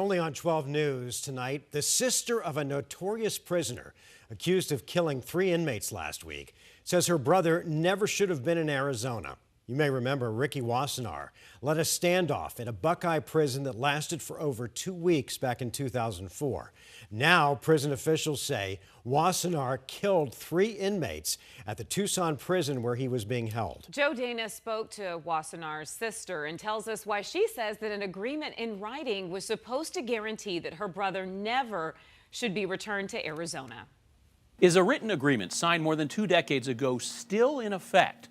Only on 12 News tonight, the sister of a notorious prisoner accused of killing 3 inmates last week says her brother never should have been in Arizona. You may remember Ricky Wassenaar led a standoff in a Buckeye prison that lasted for over 2 weeks back in 2004. Now, prison officials say Wassenaar killed 3 inmates at the Tucson prison where he was being held. Joe Dana spoke to Wassenaar's sister and tells us why she says that an agreement in writing was supposed to guarantee that her brother never should be returned to Arizona. Is a written agreement signed more than 2 decades ago still in effect?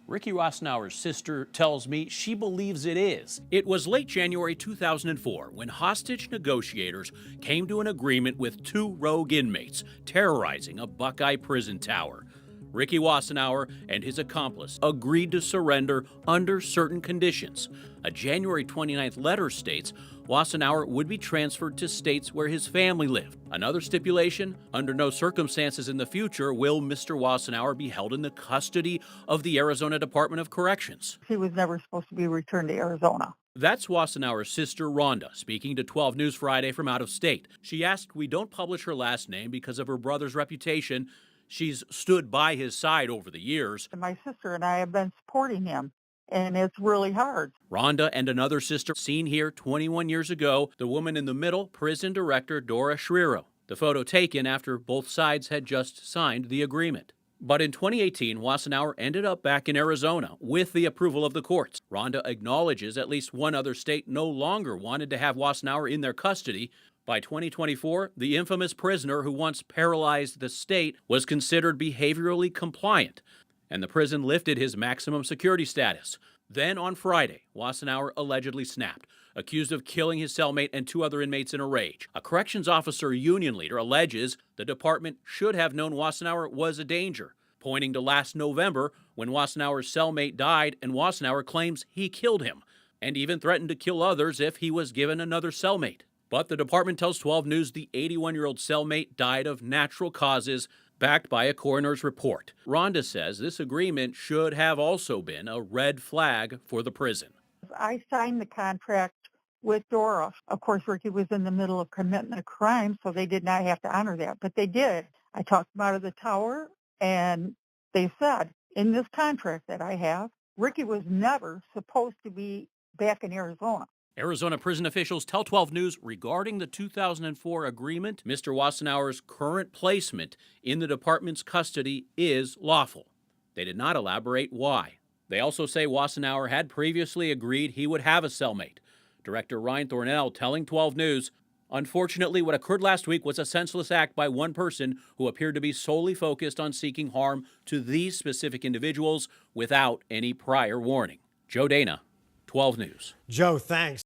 Ricky Wassenaar's sister tells me she believes it is. It was late January 2004 when hostage negotiators came to an agreement with 2 rogue inmates terrorizing a Buckeye prison tower. Ricky Wassenaar and his accomplice agreed to surrender under certain conditions. A January 29th letter states Wassenaar would be transferred to states where his family lived. Another stipulation, under no circumstances in the future will Mr. Wassenaar be held in the custody of the Arizona Department of Corrections. He was never supposed to be returned to Arizona. That's Wassenaar's sister, Rhonda, speaking to 12 News Friday from out of state. She asked we don't publish her last name because of her brother's reputation. She's stood by his side over the years. My sister and I have been supporting him, and it's really hard. Rhonda and another sister seen here 21 years ago, the woman in the middle, prison director Dora Schreiro. The photo taken after both sides had just signed the agreement. But in 2018, Wassenaar ended up back in Arizona with the approval of the courts. Rhonda acknowledges at least one other state no longer wanted to have Wassenaar in their custody. By 2024, the infamous prisoner who once paralyzed the state was considered behaviorally compliant, and the prison lifted his maximum security status. Then on Friday, Wassenaar allegedly snapped, accused of killing his cellmate and 2 other inmates in a rage. A corrections officer union leader alleges the department should have known Wassenaar was a danger, pointing to last November when Wassenaar's cellmate died and Wassenaar claims he killed him, and even threatened to kill others if he was given another cellmate. But the department tells 12 News the 81-year-old cellmate died of natural causes, backed by a coroner's report. Rhonda says this agreement should have also been a red flag for the prison. I signed the contract with Dora. Of course, Ricky was in the middle of committing a crime, so they did not have to honor that, but they did. I talked him out of the tower, and they said, in this contract that I have, Ricky was never supposed to be back in Arizona. Arizona prison officials tell 12 News regarding the 2004 agreement, Mr. Wassenaar's current placement in the department's custody is lawful. They did not elaborate why. They also say Wassenaar had previously agreed he would have a cellmate. Director Ryan Thornell telling 12 News, unfortunately, what occurred last week was a senseless act by one person who appeared to be solely focused on seeking harm to these specific individuals without any prior warning. Joe Dana, 12 News. Joe, thanks.